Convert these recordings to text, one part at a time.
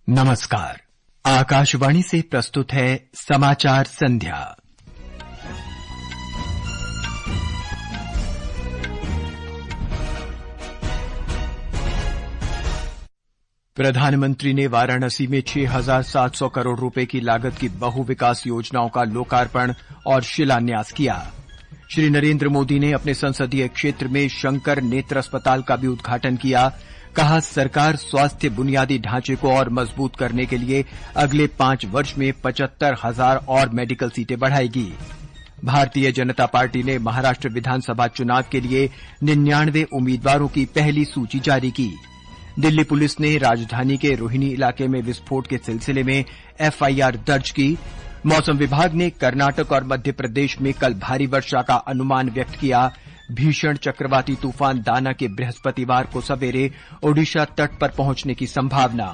नमस्कार। आकाशवाणी से प्रस्तुत है समाचार संध्या। प्रधानमंत्री ने वाराणसी में 6,700 करोड़ रुपए की लागत की बहु विकास योजनाओं का लोकार्पण और शिलान्यास किया। श्री नरेंद्र मोदी ने अपने संसदीय क्षेत्र में शंकर नेत्र अस्पताल का भी उद्घाटन किया। कहा, सरकार स्वास्थ्य बुनियादी ढांचे को और मजबूत करने के लिए अगले 5 वर्ष में 75,000 और मेडिकल सीटें बढ़ाएगी। भारतीय जनता पार्टी ने महाराष्ट्र विधानसभा चुनाव के लिए 99 उम्मीदवारों की पहली सूची जारी की। दिल्ली पुलिस ने राजधानी के रोहिणी इलाके में विस्फोट के सिलसिले में एफआईआर दर्ज की। मौसम विभाग ने कर्नाटक और मध्य प्रदेश में कल भारी वर्षा का अनुमान व्यक्त किया। भीषण चक्रवाती तूफान दाना के बृहस्पतिवार को सवेरे ओडिशा तट पर पहुंचने की संभावना।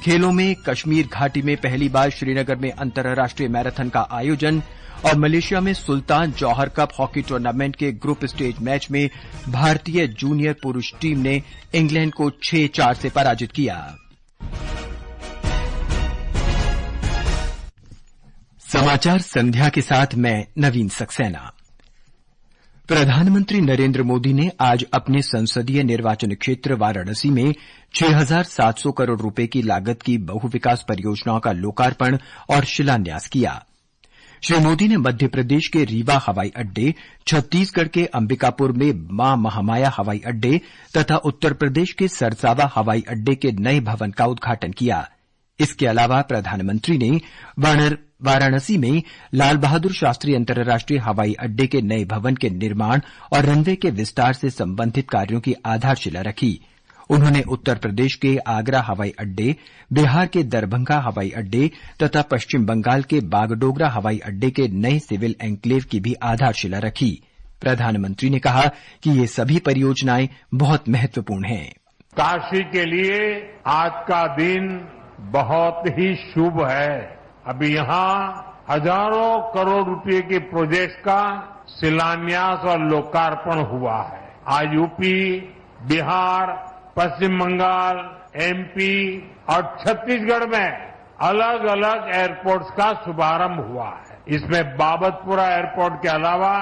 खेलों में कश्मीर घाटी में पहली बार श्रीनगर में अंतर्राष्ट्रीय मैराथन का आयोजन और मलेशिया में सुल्तान जौहर कप हॉकी टूर्नामेंट के ग्रुप स्टेज मैच में भारतीय जूनियर पुरुष टीम ने इंग्लैंड को 6-4 से पराजित किया। समाचार संध्या के साथ मैं नवीन सक्सेना। प्रधानमंत्री नरेंद्र मोदी ने आज अपने संसदीय निर्वाचन क्षेत्र वाराणसी में 6,700 करोड़ रुपए की लागत की बहु विकास परियोजनाओं का लोकार्पण और शिलान्यास किया। श्री मोदी ने मध्य प्रदेश के रीवा हवाई अड्डे, छत्तीसगढ़ के अंबिकापुर में मां महामाया हवाई अड्डे तथा उत्तर प्रदेश के सरसावा हवाई अड्डे के नए भवन का उद्घाटन किया। इसके अलावा प्रधानमंत्री ने वाराणसी में लाल बहादुर शास्त्री अंतर्राष्ट्रीय हवाई अड्डे के नए भवन के निर्माण और रनवे के विस्तार से संबंधित कार्यों की आधारशिला रखी। उन्होंने उत्तर प्रदेश के आगरा हवाई अड्डे, बिहार के दरभंगा हवाई अड्डे तथा पश्चिम बंगाल के बागडोगरा हवाई अड्डे के नए सिविल एन्क्लेव की भी आधारशिला रखी। प्रधानमंत्री ने कहा कि ये सभी परियोजनाएं बहुत महत्वपूर्ण हैं। काशी के लिए आज का दिन बहुत ही शुभ है। अभी यहां हजारों करोड़ रुपए के प्रोजेक्ट का शिलान्यास और लोकार्पण हुआ है। आज यूपी, बिहार, पश्चिम बंगाल, एमपी और छत्तीसगढ़ में अलग अलग एयरपोर्ट्स का शुभारंभ हुआ है। इसमें बाबतपुरा एयरपोर्ट के अलावा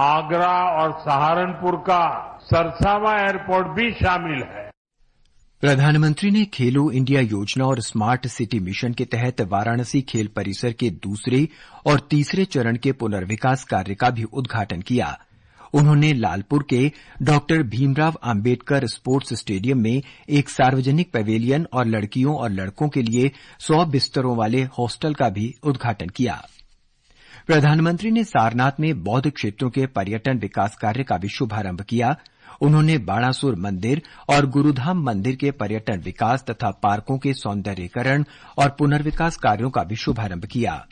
आगरा और सहारनपुर का सरसावा एयरपोर्ट भी शामिल है। प्रधानमंत्री ने खेलो इंडिया योजना और स्मार्ट सिटी मिशन के तहत वाराणसी खेल परिसर के दूसरे और तीसरे चरण के पुनर्विकास कार्य का भी उद्घाटन किया। उन्होंने लालपुर के डॉ भीमराव अंबेडकर स्पोर्ट्स स्टेडियम में एक सार्वजनिक पवेलियन और लड़कियों और लड़कों के लिए 100 बिस्तरों वाले हॉस्टल का भी उद्घाटन किया। प्रधानमंत्री ने सारनाथ में बौद्ध क्षेत्रों के पर्यटन विकास कार्य का भी शुभारंभ किया। उन्होंने बाणासुर मंदिर और गुरुधाम मंदिर के पर्यटन विकास तथा पार्कों के सौंदर्यीकरण और पुनर्विकास कार्यों का भी शुभारंभ किया।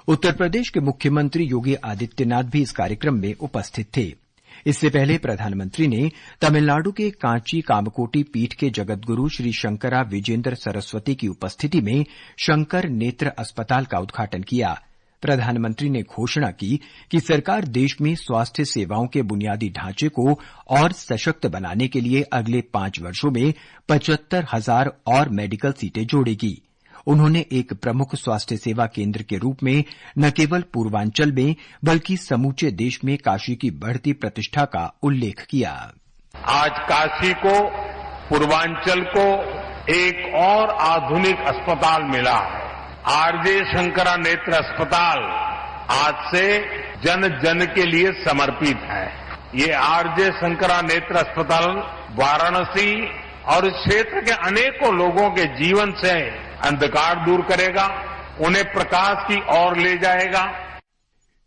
उत्तर प्रदेश के मुख्यमंत्री योगी आदित्यनाथ भी इस कार्यक्रम में उपस्थित थे। इससे पहले प्रधानमंत्री ने तमिलनाडु के कांची कामकोटी पीठ के जगतगुरु श्री शंकरा विजेंद्र सरस्वती की उपस्थिति में शंकर नेत्र अस्पताल का उद्घाटन किया। प्रधानमंत्री ने घोषणा की कि सरकार देश में स्वास्थ्य सेवाओं के बुनियादी ढांचे को और सशक्त बनाने के लिए अगले 5 वर्षों में 75,000 और मेडिकल सीटें जोड़ेगी। उन्होंने एक प्रमुख स्वास्थ्य सेवा केंद्र के रूप में न केवल पूर्वांचल में बल्कि समूचे देश में काशी की बढ़ती प्रतिष्ठा का उल्लेख किया। आज काशी को, पूर्वांचल को एक और आधुनिक अस्पताल मिला है। आरजे शंकरा नेत्र अस्पताल आज से जन जन के लिए समर्पित है। ये आरजे शंकरा नेत्र अस्पताल वाराणसी और इस क्षेत्र के अनेकों लोगों के जीवन से अंधकार दूर करेगा, उन्हें प्रकाश की ओर ले जाएगा।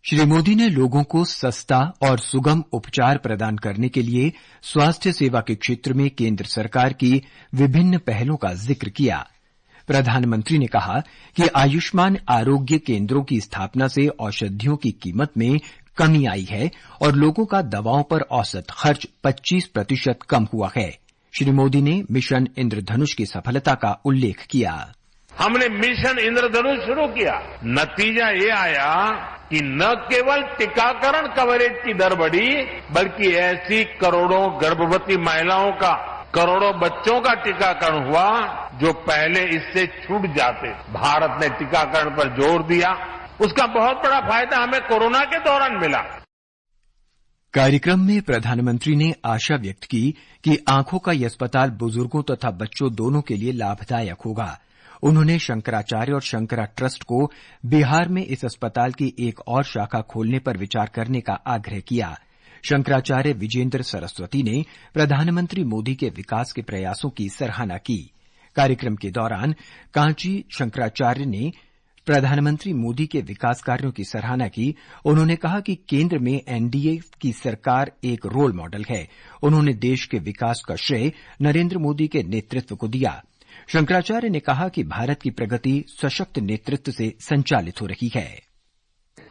श्री मोदी ने लोगों को सस्ता और सुगम उपचार प्रदान करने के लिए स्वास्थ्य सेवा के क्षेत्र में केंद्र सरकार की विभिन्न पहलों का जिक्र किया। प्रधानमंत्री ने कहा कि आयुष्मान आरोग्य केंद्रों की स्थापना से औषधियों की कीमत में कमी आई है और लोगों का दवाओं पर औसत खर्च 25% कम हुआ है। श्री मोदी ने मिशन इंद्रधनुष की सफलता का उल्लेख किया। हमने मिशन इंद्रधनुष शुरू किया, नतीजा ये आया कि न केवल टीकाकरण कवरेज की दर बढ़ी, बल्कि ऐसी करोड़ों गर्भवती महिलाओं का करोड़ों बच्चों का टीकाकरण हुआ जो पहले इससे छूट जाते। भारत ने टीकाकरण पर जोर दिया, उसका बहुत बड़ा फायदा हमें कोरोना के दौरान मिला। कार्यक्रम में प्रधानमंत्री ने आशा व्यक्त की कि आंखों का यह अस्पताल बुजुर्गों तथा बच्चों दोनों के लिए लाभदायक होगा। उन्होंने शंकराचार्य और शंकरा ट्रस्ट को बिहार में इस अस्पताल की एक और शाखा खोलने पर विचार करने का आग्रह किया। शंकराचार्य विजेंद्र सरस्वती ने प्रधानमंत्री मोदी के विकास के प्रयासों की सराहना की। कार्यक्रम के दौरान कांची शंकराचार्य ने प्रधानमंत्री मोदी के विकास कार्यों की सराहना की। उन्होंने कहा कि केंद्र में एनडीए की सरकार एक रोल मॉडल है। उन्होंने देश के विकास का श्रेय नरेंद्र मोदी के नेतृत्व को दिया। शंकराचार्य ने कहा कि भारत की प्रगति सशक्त नेतृत्व से संचालित हो रही है।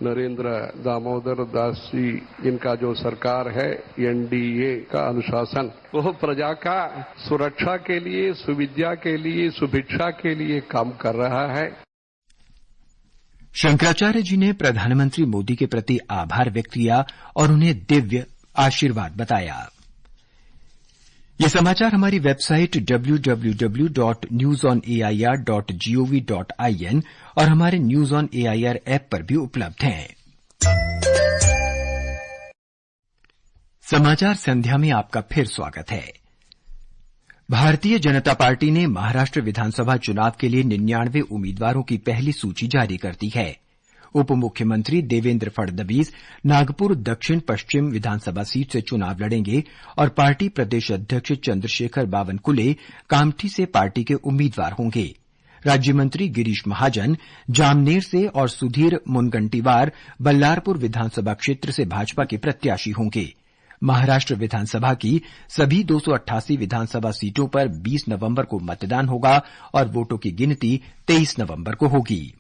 नरेंद्र दामोदर दास जी इनका जो सरकार है एनडीए का अनुशासन वो प्रजा का सुरक्षा के लिए, सुविद्या के लिए, सुभिक्षा के लिए काम कर रहा है। शंकराचार्य जी ने प्रधानमंत्री मोदी के प्रति आभार व्यक्त किया और उन्हें दिव्य आशीर्वाद बताया। ये समाचार हमारी वेबसाइट www.newsonair.gov.in और हमारे न्यूज ऑन एआईआर ऐप पर भी उपलब्ध हैं। समाचार संध्या में आपका फिर स्वागत है। भारतीय जनता पार्टी ने महाराष्ट्र विधानसभा चुनाव के लिए 99 उम्मीदवारों की पहली सूची जारी कर दी है। उप मुख्यमंत्री देवेंद्र फडणवीस नागपुर दक्षिण पश्चिम विधानसभा सीट से चुनाव लड़ेंगे और पार्टी प्रदेश अध्यक्ष चंद्रशेखर बावनकुले कामठी से पार्टी के उम्मीदवार होंगे। राज्य मंत्री गिरीश महाजन जामनेर से और सुधीर मुनगंटीवार बल्लारपुर विधानसभा क्षेत्र से भाजपा के प्रत्याशी होंगे। महाराष्ट्र विधानसभा की सभी 288 विधानसभा सीटों पर 20 नवंबर को मतदान होगा और वोटों की गिनती 23 नवंबर को होगी।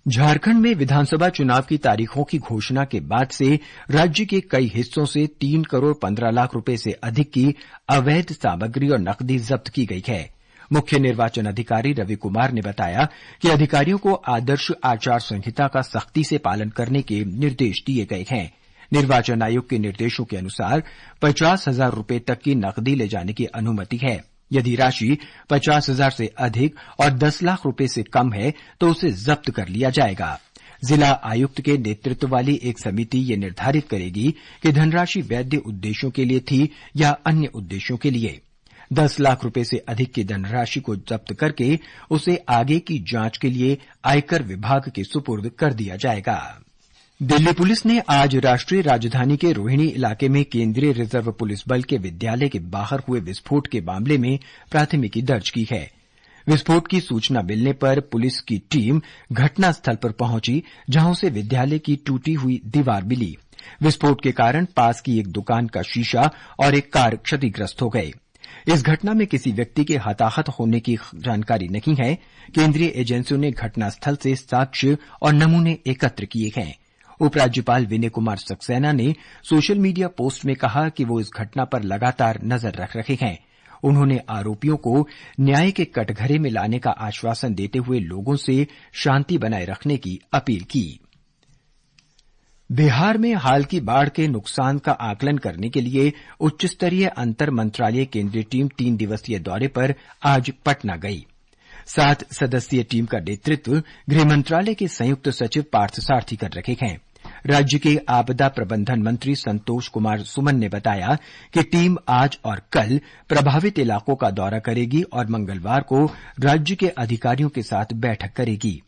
झारखंड में विधानसभा चुनाव की तारीखों की घोषणा के बाद से राज्य के कई हिस्सों से 3 करोड़ 15 लाख रुपए से अधिक की अवैध सामग्री और नकदी जब्त की गई है। मुख्य निर्वाचन अधिकारी रवि कुमार ने बताया कि अधिकारियों को आदर्श आचार संहिता का सख्ती से पालन करने के निर्देश दिए गए हैं। निर्वाचन आयोग के निर्देशों के अनुसार 50,000 रुपए तक की नकदी ले जाने की अनुमति है। यदि राशि 50,000 से अधिक और 10 लाख रुपए से कम है तो उसे जब्त कर लिया जाएगा। जिला आयुक्त के नेतृत्व वाली एक समिति ये निर्धारित करेगी कि धनराशि वैध उद्देश्यों के लिए थी या अन्य उद्देश्यों के लिए। 10 लाख रुपए से अधिक की धनराशि को जब्त करके उसे आगे की जांच के लिए आयकर विभाग के सुपुर्द कर दिया जाएगा। दिल्ली पुलिस ने आज राष्ट्रीय राजधानी के रोहिणी इलाके में केंद्रीय रिजर्व पुलिस बल के विद्यालय के बाहर हुए विस्फोट के मामले में प्राथमिकी दर्ज की है। विस्फोट की सूचना मिलने पर पुलिस की टीम घटनास्थल पर पहुंची, जहां उसे विद्यालय की टूटी हुई दीवार मिली। विस्फोट के कारण पास की एक दुकान का शीशा और एक कार क्षतिग्रस्त हो गए। इस घटना में किसी व्यक्ति के हताहत होने की जानकारी नहीं है। केंद्रीय एजेंसियों ने घटनास्थल से साक्ष्य और नमूने एकत्र किए हैं। उपराज्यपाल विनय कुमार सक्सेना ने सोशल मीडिया पोस्ट में कहा कि वो इस घटना पर लगातार नजर रख रहे हैं। उन्होंने आरोपियों को न्याय के कटघरे में लाने का आश्वासन देते हुए लोगों से शांति बनाए रखने की अपील की। बिहार में हाल की बाढ़ के नुकसान का आकलन करने के लिए उच्चस्तरीय अंतर मंत्रालय केंद्रीय टीम 3 दिवसीय दौरे पर आज पटना गई। 7 सदस्यीय टीम का नेतृत्व गृह मंत्रालय के संयुक्त सचिव पार्थ सारथी कर रहे हैं। राज्य के आपदा प्रबंधन मंत्री संतोष कुमार सुमन ने बताया कि टीम आज और कल प्रभावित इलाकों का दौरा करेगी और मंगलवार को राज्य के अधिकारियों के साथ बैठक करेगी।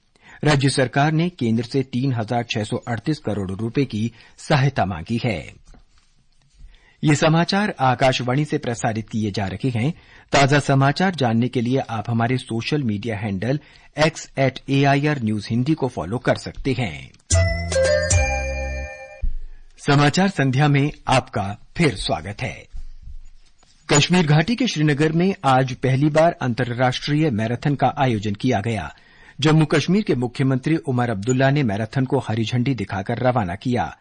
राज्य सरकार ने केंद्र से 3,638 करोड़ रुपए की सहायता मांगी है। ये समाचार आकाशवाणी से प्रसारित किए जा रहे हैं। ताजा समाचार जानने के लिए आप हमारे social media handle x@AIR news Hindi को फॉलो कर सकते हैं। समाचार संध्या में आपका फिर स्वागत है। कश्मीर घाटी के श्रीनगर में आज पहली बार अंतर्राष्ट्रीय मैराथन का आयोजन किया गया। जम्मू कश्मीर के मुख्यमंत्री उमर अब्दुल्ला ने मैराथन को हरी झंडी दिखाकर रवाना किया।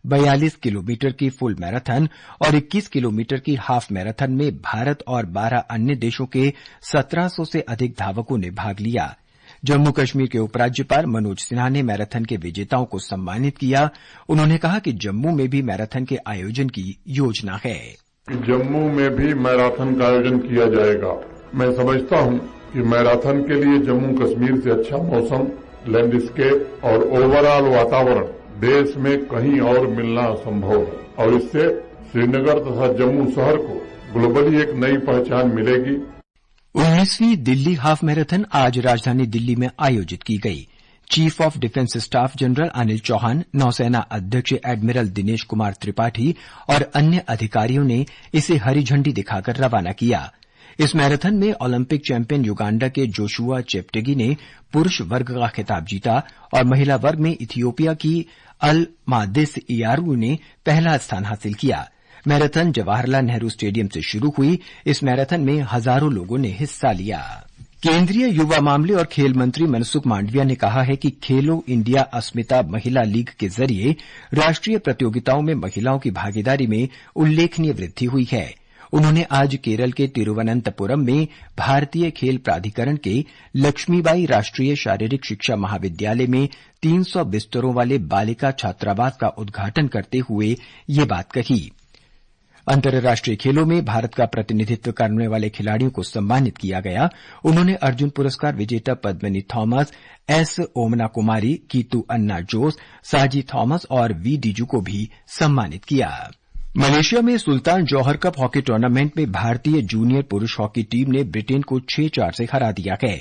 42 किलोमीटर की फुल मैराथन और 21 किलोमीटर की हाफ मैराथन में भारत और 12 अन्य देशों के 1700 से अधिक धावकों ने भाग लिया। जम्मू कश्मीर के उपराज्यपाल मनोज सिन्हा ने मैराथन के विजेताओं को सम्मानित किया। उन्होंने कहा कि जम्मू में भी मैराथन के आयोजन की योजना है। जम्मू में भी मैराथन का आयोजन किया जाएगा। मैं समझता हूं कि मैराथन के लिए जम्मू कश्मीर से अच्छा मौसम, लैंडस्केप और ओवरऑल वातावरण देश में कहीं और मिलना असंभव है और इससे श्रीनगर तथा जम्मू शहर को ग्लोबली एक नई पहचान मिलेगी। 19वीं दिल्ली हाफ मैराथन आज राजधानी दिल्ली में आयोजित की गई। Chief of defence staff general Anil Chauhan, नौसेना अध्यक्ष एडमिरल दिनेश कुमार त्रिपाठी और अन्य अधिकारियों ने इसे हरी झंडी दिखाकर रवाना किया। इस मैराथन में ओलंपिक चैंपियन युगांडा के जोशुआ चेप्टेगी ने पुरुष वर्ग का खिताब जीता और महिला वर्ग में इथियोपिया की अल मादिस इयारू ने पहला स्थान हासिल किया। मैराथन जवाहरलाल नेहरू स्टेडियम से शुरू हुई। इस मैराथन में हजारों लोगों ने हिस्सा लिया। केंद्रीय युवा मामले और खेल मंत्री मनसुख मांडविया ने कहा है कि खेलो इंडिया अस्मिता महिला लीग के जरिए राष्ट्रीय प्रतियोगिताओं में महिलाओं की भागीदारी में उल्लेखनीय वृद्धि हुई है। उन्होंने आज केरल के तिरुवनंतपुरम में भारतीय खेल प्राधिकरण के लक्ष्मीबाई राष्ट्रीय शारीरिक शिक्षा महाविद्यालय में 300 बिस्तरों वाले बालिका छात्रावास का उद्घाटन करते हुए ये बात कही। अंतर्राष्ट्रीय खेलों में भारत का प्रतिनिधित्व करने वाले खिलाड़ियों को सम्मानित किया गया। उन्होंने अर्जुन पुरस्कार विजेता पद्मिनी थॉमस, एस ओमना कुमारी, कीतू अन्ना जोस, साजी थॉमस और वी डिजू को भी सम्मानित किया। मलेशिया में सुल्तान जौहर कप हॉकी टूर्नामेंट में भारतीय जूनियर पुरुष हॉकी टीम ने ब्रिटेन को 6-4 से हरा दिया है।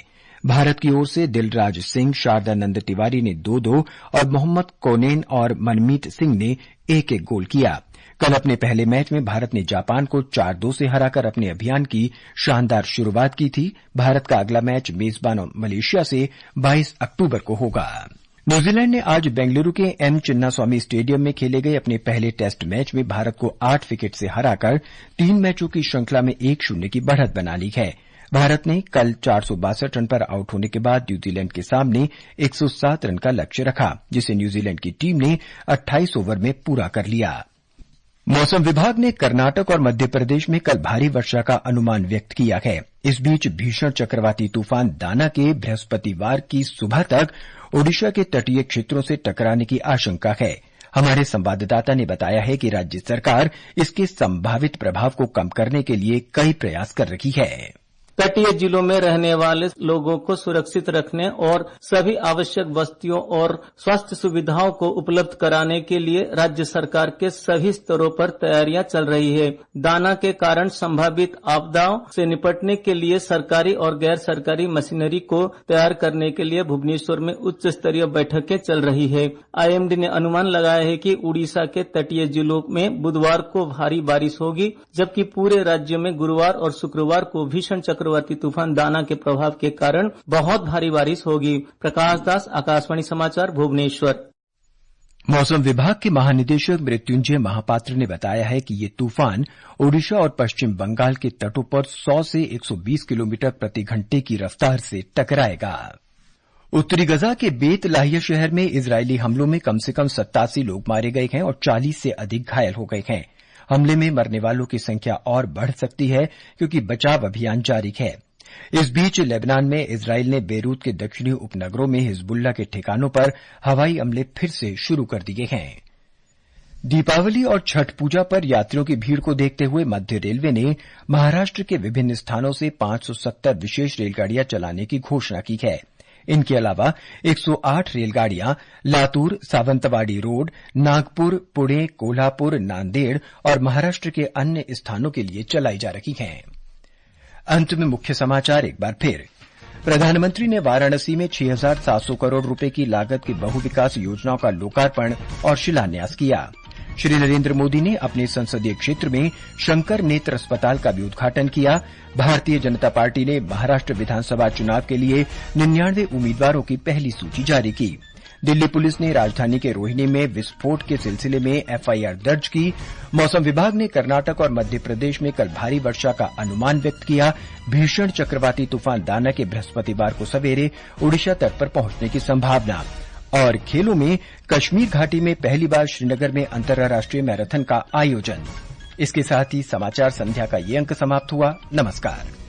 भारत की ओर से दिलराज सिंह, शारदानंद तिवारी ने 2-2 और मोहम्मद कोनेन और मनमीत सिंह ने 1-1 गोल किया। कल अपने पहले मैच में भारत ने जापान को 4-2 से हराकर अपने अभियान की शानदार शुरुआत की थी। भारत का अगला मैच मेजबान मलेशिया से 22 अक्टूबर को होगा। न्यूजीलैंड ने आज बेंगलुरु के एम चिन्नास्वामी स्टेडियम में खेले गए अपने पहले टेस्ट मैच में भारत को 8 विकेट से हराकर 3 मैचों की श्रृंखला में 1-0 की बढ़त बना ली है। भारत ने कल 462 रन पर आउट होने के बाद न्यूजीलैंड के सामने 107 रन का लक्ष्य रखा, जिसे न्यूजीलैंड की टीम ने 28 ओवर में पूरा कर लिया। मौसम विभाग ने कर्नाटक और मध्य प्रदेश में कल भारी वर्षा का अनुमान व्यक्त किया है। इस बीच भीषण चक्रवाती तूफान दाना के बृहस्पतिवार की सुबह तक ओडिशा के तटीय क्षेत्रों से टकराने की आशंका है। हमारे संवाददाता ने बताया है कि राज्य सरकार इसके संभावित प्रभाव को कम करने के लिए कई प्रयास कर रही है। तटीय जिलों में रहने वाले लोगों को सुरक्षित रखने और सभी आवश्यक वस्तुओं और स्वास्थ्य सुविधाओं को उपलब्ध कराने के लिए राज्य सरकार के सभी स्तरों पर तैयारियां चल रही है। दाना के कारण संभावित आपदाओं से निपटने के लिए सरकारी और गैर सरकारी मशीनरी को तैयार करने के लिए भुवनेश्वर में उच्च स्तरीय बैठकें चल रही है। आईएमडी ने अनुमान लगाया है कि उड़ीसा के तटीय जिलों में बुधवार को भारी बारिश होगी, जबकि पूरे राज्य में गुरुवार और शुक्रवार को भीषण चक्रवाती तूफान दाना के प्रभाव के कारण बहुत भारी बारिश होगी। प्रकाश दास, आकाशवाणी समाचार, भुवनेश्वर। मौसम विभाग के महानिदेशक मृत्युंजय महापात्र ने बताया है कि ये तूफान ओडिशा और पश्चिम बंगाल के तटों पर 100 से 120 किलोमीटर प्रति घंटे की रफ्तार से टकराएगा। उत्तरी गजा के बेत लाहिया शहर में इजरायली हमलों में कम से कम 87 लोग मारे गए हैं और 40 से अधिक घायल हो गए हैं। हमले में मरने वालों की संख्या और बढ़ सकती है क्योंकि बचाव अभियान जारी है। इस बीच लेबनान में इजरायल ने बेरूत के दक्षिणी उपनगरों में हिजबुल्लाह के ठिकानों पर हवाई हमले फिर से शुरू कर दिए हैं। दीपावली और छठ पूजा पर यात्रियों की भीड़ को देखते हुए मध्य रेलवे ने महाराष्ट्र के विभिन्न स्थानों से 570 विशेष रेलगाड़ियां चलाने की घोषणा की है। इनके अलावा 108 रेलगाड़ियां लातूर, सावंतवाड़ी रोड, नागपुर, पुणे, कोल्हापुर, नांदेड़ और महाराष्ट्र के अन्य स्थानों के लिए चलाई जा रही हैं। अंत में मुख्य समाचार एक बार फिर। प्रधानमंत्री ने वाराणसी में 6,700 करोड़ रुपए की लागत की बहुविकास योजनाओं का लोकार्पण और शिलान्यास किया। श्री नरेंद्र मोदी ने अपने संसदीय क्षेत्र में शंकर नेत्र अस्पताल का भी उद्घाटन किया। भारतीय जनता पार्टी ने महाराष्ट्र विधानसभा चुनाव के लिए 99 उम्मीदवारों की पहली सूची जारी की। दिल्ली पुलिस ने राजधानी के रोहिणी में विस्फोट के सिलसिले में एफआईआर दर्ज की। मौसम विभाग ने कर्नाटक और मध्य प्रदेश में कल भारी वर्षा का अनुमान व्यक्त किया। भीषण चक्रवाती तूफान दाना के बृहस्पतिवार को सवेरे ओडिशा तट पर पहुंचने की संभावना। और खेलों में कश्मीर घाटी में पहली बार श्रीनगर में अंतर्राष्ट्रीय मैराथन का आयोजन। इसके साथ ही समाचार संध्या का ये अंक समाप्त हुआ। नमस्कार।